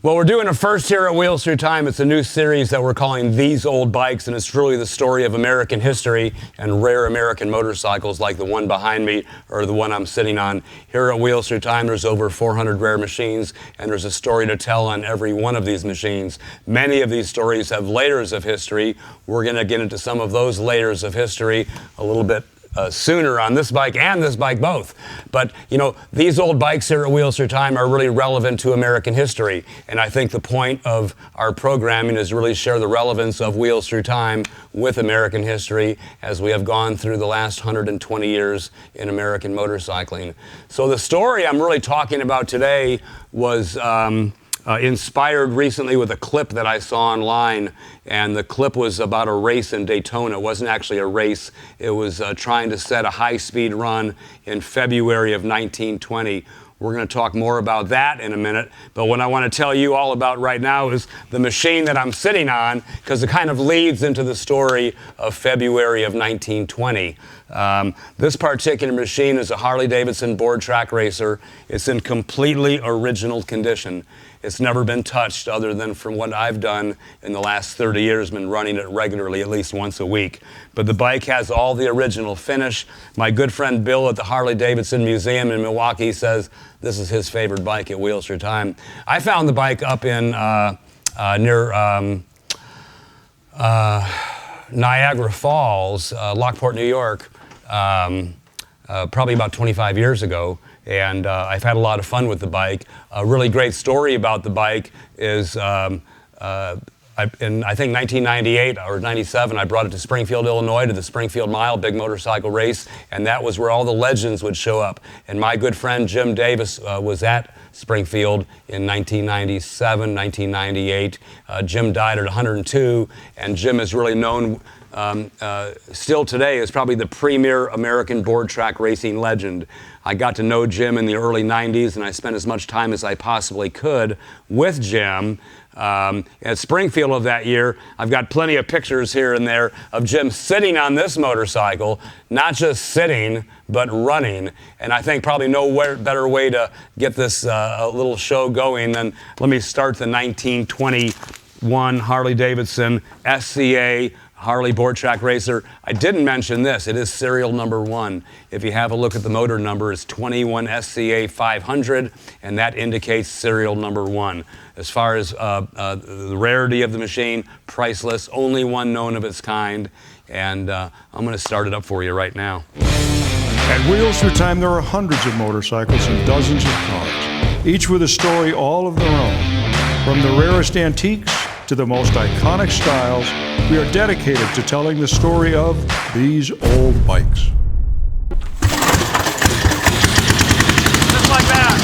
Well, we're doing a first here at Wheels Through Time. It's a new series that we're calling These Old Bikes, and it's truly the story of American history and rare American motorcycles like the one behind me or the one I'm sitting on. Here at Wheels Through Time, there's over 400 rare machines, and there's a story to tell on every one of these machines. Many of these stories have layers of history. We're going to get into some of those layers of history a little bit sooner on this bike and this bike both. But, you know, these old bikes here at Wheels Through Time are really relevant to American history. And I think the point of our programming is to really share the relevance of Wheels Through Time with American history as we have gone through the last 120 years in American motorcycling. So the story I'm really talking about today was inspired recently with a clip that I saw online, and the clip was about a race in Daytona. It wasn't actually a race. It was trying to set a high-speed run in February of 1920. We're going to talk more about that in a minute, but what I want to tell you all about right now is the machine that I'm sitting on, because it kind of leads into the story of February of 1920. This particular machine is a Harley-Davidson board track racer. It's in completely original condition. It's never been touched other than from what I've done in the last 30 years, been running it regularly at least once a week. But the bike has all the original finish. My good friend Bill at the Harley-Davidson Museum in Milwaukee says this is his favorite bike at Wheels Through Time. I found the bike up in near Niagara Falls, Lockport, New York, probably about 25 years ago. And I've had a lot of fun with the bike. A really great story about the bike is in I think 1998 or 97, I brought it to Springfield, Illinois, to the Springfield Mile, big motorcycle race, and that was where all the legends would show up. And my good friend Jim Davis was at Springfield in 1997, 1998. Jim died at 102, and Jim is really known still today as probably the premier American board track racing legend. I got to know Jim in the early 90s, and I spent as much time as I possibly could with Jim. At Springfield of that year, I've got plenty of pictures here and there of Jim sitting on this motorcycle, not just sitting, but running. And I think probably no better way to get this little show going than let me start the 1921 Harley-Davidson SCA Harley board track racer. I didn't mention this. It is serial number 1. If you have a look at the motor number, it's 21 SCA 500, and that indicates serial number 1. As far as the rarity of the machine, priceless, only one known of its kind, and I'm going to start it up for you right now. At Wheels Through Time, there are hundreds of motorcycles and dozens of cars, each with a story all of their own. From the rarest antiques to the most iconic styles, we are dedicated to telling the story of these old bikes. Just like that.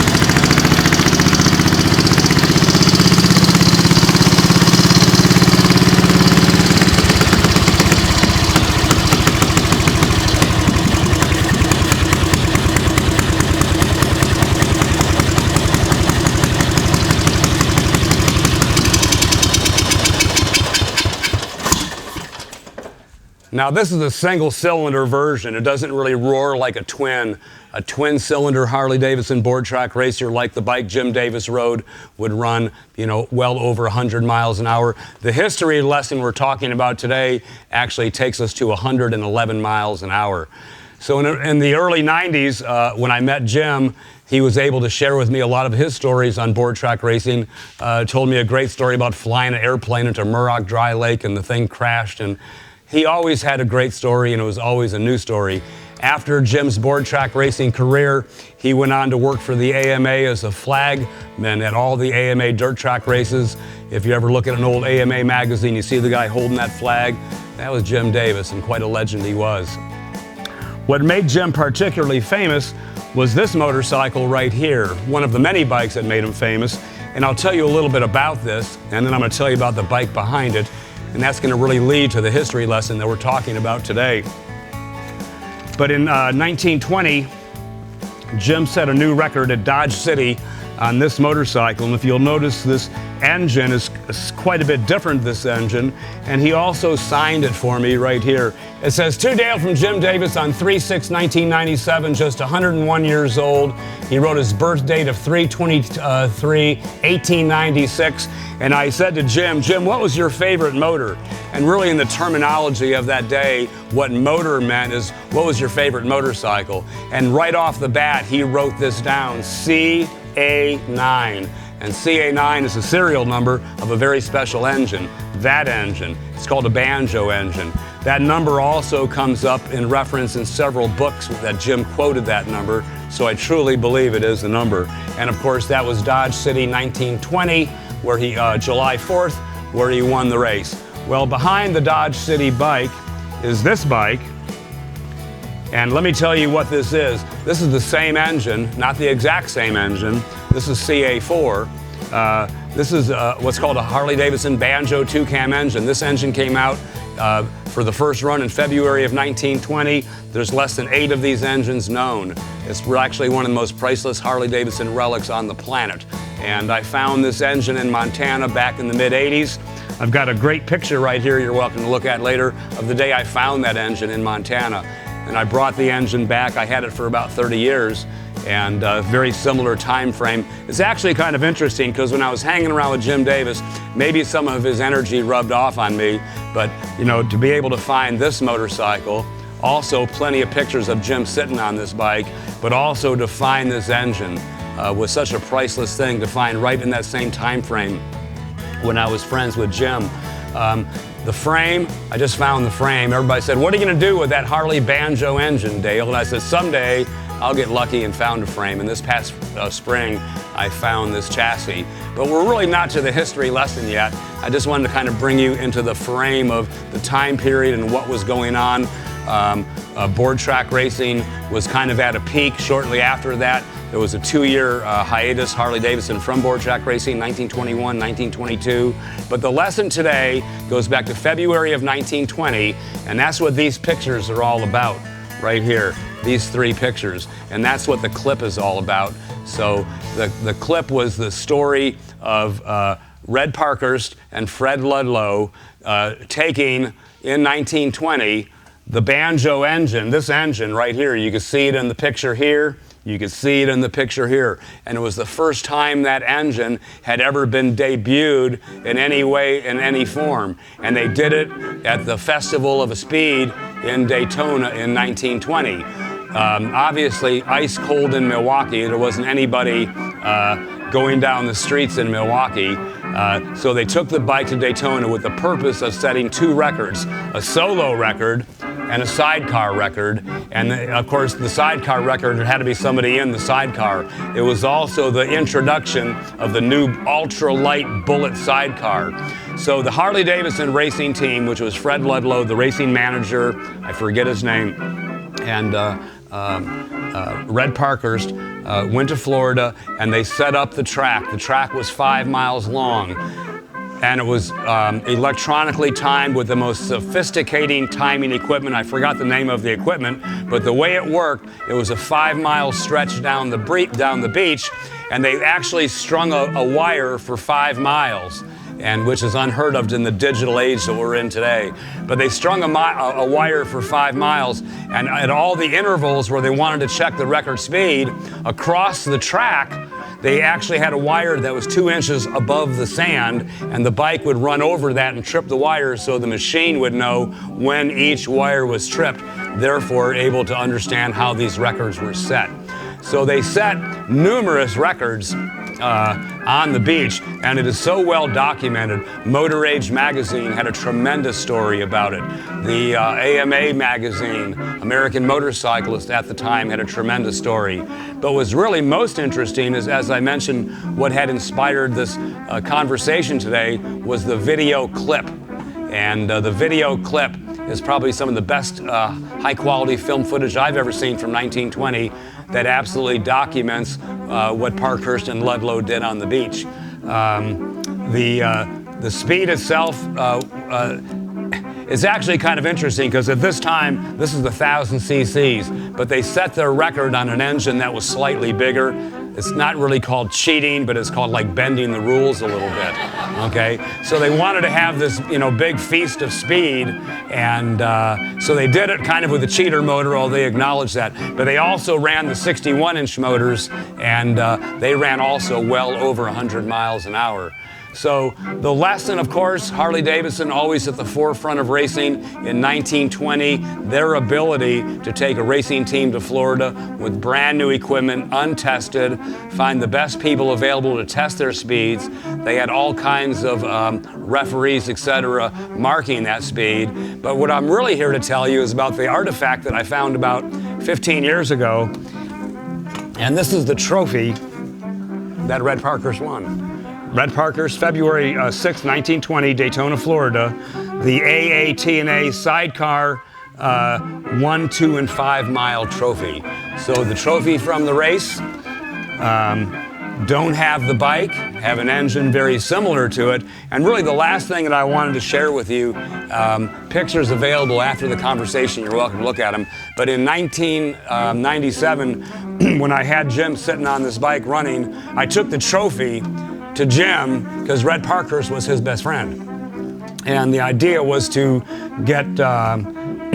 Now this is a single cylinder version. It doesn't really roar like a twin. A twin cylinder Harley-Davidson board track racer like the bike Jim Davis rode would run, you know, well over 100 miles an hour. The history lesson we're talking about today actually takes us to 111 miles an hour. So in the early 90s, when I met Jim, he was able to share with me a lot of his stories on board track racing. Told me a great story about flying an airplane into Murrock Dry Lake and the thing crashed. And he always had a great story, and it was always a new story. After Jim's board track racing career, he went on to work for the AMA as a flagman at all the AMA dirt track races. If you ever look at an old AMA magazine, you see the guy holding that flag. That was Jim Davis, and quite a legend he was. What made Jim particularly famous was this motorcycle right here, one of the many bikes that made him famous. And I'll tell you a little bit about this, and then I'm going to tell you about the bike behind it. And that's going to really lead to the history lesson that we're talking about today. But in 1920, Jim set a new record at Dodge City on this motorcycle. And if you'll notice, this engine is quite a bit different, this engine. And he also signed it for me right here. It says, "To Dale from Jim Davis on 3/6/1997, just 101 years old." He wrote his birth date of 3/23/1896. And I said to Jim, what was your favorite motor? And really in the terminology of that day, what motor meant is, what was your favorite motorcycle? And right off the bat, he wrote this down, CA9. And CA9 is the serial number of a very special engine, that engine. It's called a banjo engine. That number also comes up in reference in several books that Jim quoted that number, so I truly believe it is the number. And of course, that was Dodge City 1920, where he, July 4th, where he won the race. Well, behind the Dodge City bike is this bike. And let me tell you what this is. This is the same engine, not the exact same engine. This is CA4. This is what's called a Harley-Davidson Banjo 2-cam engine. This engine came out for the first run in February of 1920. There's less than 8 of these engines known. It's actually one of the most priceless Harley-Davidson relics on the planet. And I found this engine in Montana back in the mid-'80s. I've got a great picture right here you're welcome to look at later of the day I found that engine in Montana. And I brought the engine back. I had it for about 30 years, and a very similar time frame. It's actually kind of interesting because when I was hanging around with Jim Davis, maybe some of his energy rubbed off on me, but you know, to be able to find this motorcycle, also plenty of pictures of Jim sitting on this bike, but also to find this engine was such a priceless thing to find right in that same time frame when I was friends with Jim. The frame, I just found the frame. Everybody said, "What are you going to do with that Harley Banjo engine, Dale?" And I said, "Someday I'll get lucky and found a frame." And this past spring, I found this chassis. But we're really not to the history lesson yet. I just wanted to kind of bring you into the frame of the time period and what was going on. Board track racing was kind of at a peak. Shortly after that, there was a 2-year hiatus, Harley-Davidson from board track racing, 1921, 1922. But the lesson today goes back to February of 1920, and that's what these pictures are all about right here, these 3 pictures. And that's what the clip is all about. So the clip was the story of Red Parkhurst and Fred Ludlow taking, in 1920, the Banjo engine, this engine right here. You can see it in the picture here. You can see it in the picture here. And it was the first time that engine had ever been debuted in any way, in any form. And they did it at the Festival of Speed in Daytona in 1920. Obviously, ice cold in Milwaukee. There wasn't anybody going down the streets in Milwaukee. So they took the bike to Daytona with the purpose of setting 2 records, a solo record and a sidecar record. And of course, the sidecar record, it had to be somebody in the sidecar. It was also the introduction of the new ultralight Bullet sidecar. So the Harley-Davidson racing team, which was Fred Ludlow, the racing manager, I forget his name, and Red Parkhurst, went to Florida and they set up the track. The track was 5 miles long. And it was electronically timed with the most sophisticated timing equipment. I forgot the name of the equipment, but the way it worked, it was a 5-mile stretch down the beach, and they actually strung a wire for 5 miles, and which is unheard of in the digital age that we're in today. But they strung a wire for 5 miles, and at all the intervals where they wanted to check the record speed across the track, they actually had a wire that was 2 inches above the sand, and the bike would run over that and trip the wire so the machine would know when each wire was tripped, therefore able to understand how these records were set. So they set numerous records on the beach, and it is so well documented. Motor Age magazine had a tremendous story about it. The AMA magazine, American Motorcyclist at the time, had a tremendous story. But what's really most interesting is, as I mentioned, what had inspired this conversation today was the video clip. And the video clip is probably some of the best high-quality film footage I've ever seen from 1920 that absolutely documents what Parkhurst and Ludlow did on the beach. The speed itself is actually kind of interesting because at this time, this is the 1,000 cc's, but they set their record on an engine that was slightly bigger. It's not really called cheating, but it's called like bending the rules a little bit, okay? So they wanted to have this, big feast of speed, and so they did it kind of with a cheater motor, although they acknowledged that. But they also ran the 61-inch motors, and they ran also well over 100 miles an hour. So the lesson, of course, Harley-Davidson always at the forefront of racing. In 1920, their ability to take a racing team to Florida with brand new equipment, untested, find the best people available to test their speeds. They had all kinds of referees, etc., marking that speed. But what I'm really here to tell you is about the artifact that I found about 15 years ago. And this is the trophy that Red Parkhurst won. Red Parkhurst, February 6, 1920, Daytona, Florida. The AAT&A Sidecar 1, 2, and 5 mile trophy. So the trophy from the race, don't have the bike, have an engine very similar to it. And really the last thing that I wanted to share with you, pictures available after the conversation, you're welcome to look at them. But in 1997, when I had Jim sitting on this bike running, I took the trophy to Jim because Red Parkhurst was his best friend. And the idea was to get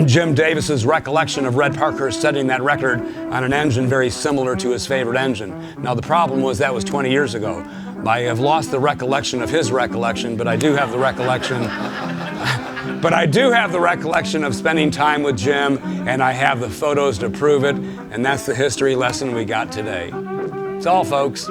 Jim Davis's recollection of Red Parkhurst setting that record on an engine very similar to his favorite engine. Now the problem was that was 20 years ago. I have lost the recollection of his recollection, but I do have the recollection of spending time with Jim, and I have the photos to prove it, and that's the history lesson we got today. That's all, folks.